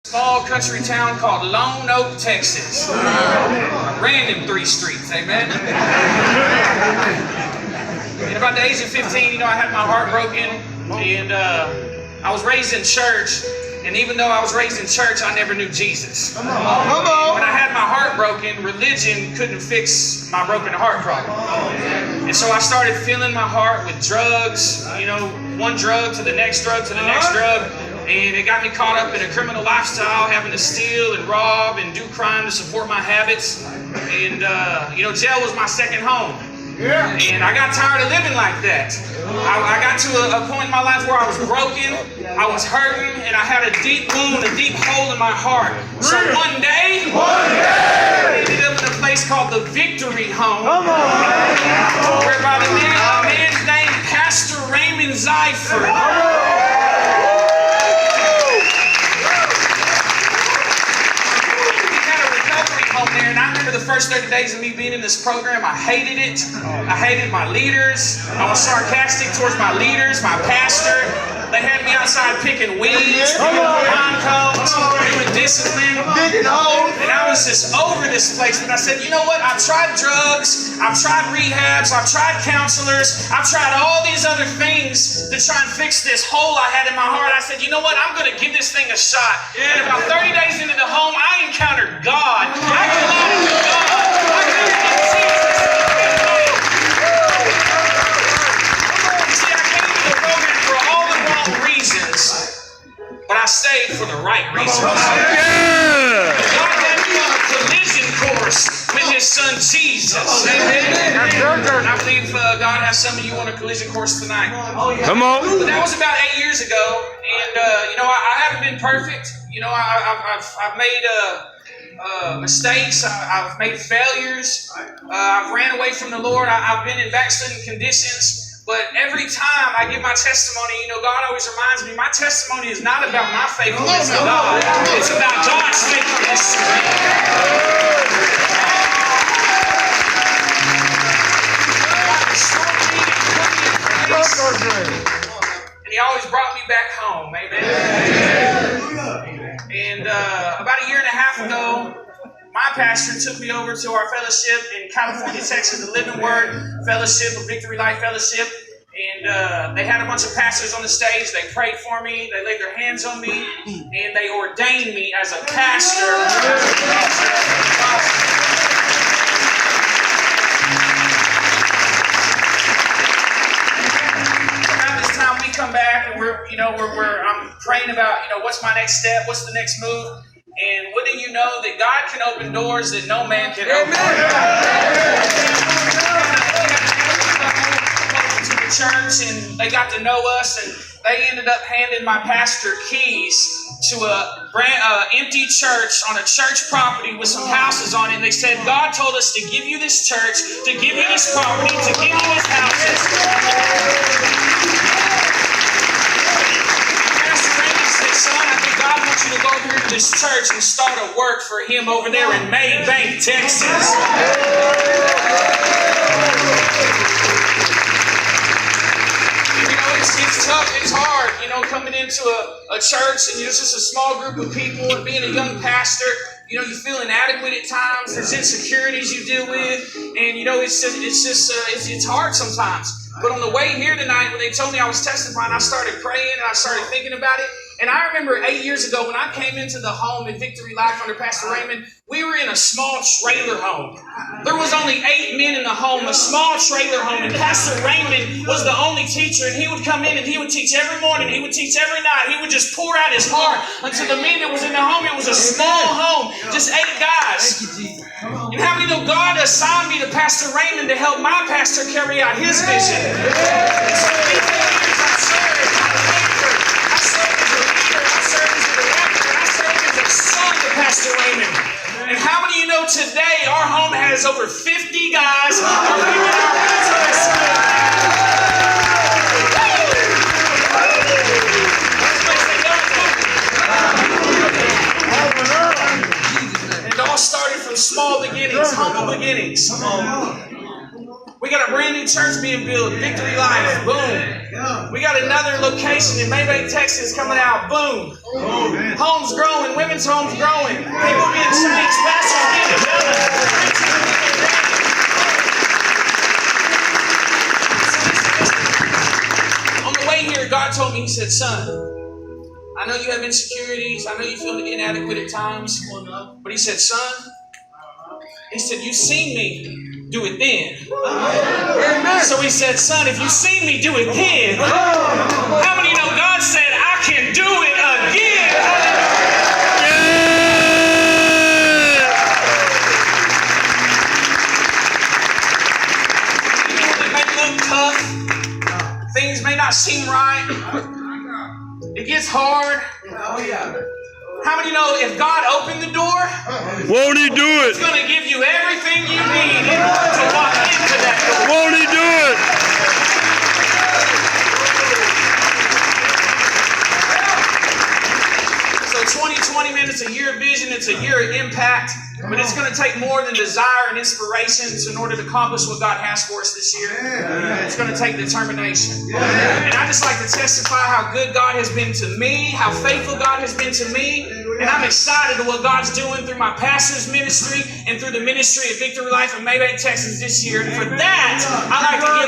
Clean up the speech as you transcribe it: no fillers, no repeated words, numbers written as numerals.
Small country town called Lone Oak, Texas. Random 3 streets, amen? At about the age of 15, I had my heart broken, and I was raised in church, and even though I was raised in church, I never knew Jesus. Come on. When I had my heart broken, religion couldn't fix my broken heart problem. And so I started filling my heart with drugs, one drug to the next drug to the next drug. And it got me caught up in a criminal lifestyle, having to steal and rob and do crime to support my habits. And, jail was my second home. Yeah. And I got tired of living like that. I got to a point in my life where I was broken, I was hurting, and I had a deep wound, a deep hole in my heart. So one day, I ended up in a place called the Victory Home. Where by the man's name, Pastor Raymond Zyford. There, and I remember the first 30 days of me being in this program, I hated it. I hated my leaders. I was sarcastic towards my leaders, my pastor. They had me outside picking weeds, pine cones, doing discipline. And I was just over this place. But I said, you know what? I've tried drugs. I've tried rehabs. I've tried counselors. I've tried all these other things to try and fix this hole I had in my heart. I said, you know what? I'm going to give this thing a shot. And about 30 days into the home, I encountered God. I collided with God. I connected with Jesus. But I stayed for the right reasons. Yeah. God had me on a collision course with His Son Jesus. Amen. And I believe God has some of you on a collision course tonight. Come on. But that was about 8 years ago, and I haven't been perfect. I've made mistakes. I've made failures. I've ran away from the Lord. I've been in backslidden conditions. But every time I give my testimony, God always reminds me, my testimony is not about my faithfulness to God. It's about God's faithfulness to me. And He always brought me back home. Amen. And about a year and a half ago, my pastor took me over to our fellowship in California, Texas, the Living Word Fellowship, a Victory Life Fellowship. And they had a bunch of pastors on the stage. They prayed for me. They laid their hands on me. And they ordained me as a pastor. Around this time, we come back and I'm praying about, what's my next step? What's the next move? And wouldn't you know that God can open doors that no man can open? To the church, and they got to know us, and they ended up handing my pastor keys to a empty church on a church property with some houses on it. And they said, God told us to give you this church, to give you this property, to give you these houses. Son, I think God wants you to go over here to this church and start a work for Him over there in Maybank, Texas. It's tough, it's hard, coming into a church and it's just a small group of people, and being a young pastor, you feel inadequate at times. There's insecurities you deal with, and it's hard sometimes. But on the way here tonight, when they told me I was testifying, I started praying and I started thinking about it. And I remember 8 years ago when I came into the home in Victory Life under Pastor Raymond, we were in a small trailer home. There was only 8 men in the home, a small trailer home. And Pastor Raymond was the only teacher. And he would come in and he would teach every morning. He would teach every night. He would just pour out his heart unto the men that was in the home. It was a small home, just 8 guys. And how many know God assigned me to Pastor Raymond to help my pastor carry out his vision? And so these 8 years I served. Pastor Raymond. And how many of you know today our home has over 50 guys are living our And it all started from small beginnings, humble beginnings. We We got a brand new church being built, Victory Life, boom. We got another location in Maybach, Texas coming out, boom. Homes growing, women's homes growing, people being changed, pastors being developed. On the way here, God told me, He said, son, I know you have insecurities, I know you feel inadequate at times, but He said, son, He said, you seen me do it then. Amen. So He said, son, if you seen me do it then, how many know God said, I can do it again? It may look tough. Things may not seem right. It gets hard. How many know if God opened the door, won't He do it? He's going to give you everything you need to walk into that door. Won't He do it? So 2020, man, it's a year of vision, it's a year of impact, but it's going to take more than desire and inspirations in order to accomplish what God has for us this year. It's going to take determination. And I just like to testify how good God has been to me, how faithful God has been to me, and I'm excited at what God's doing through my pastor's ministry and through the ministry of Victory Life in Maybach, Texas this year. And for that, I like to give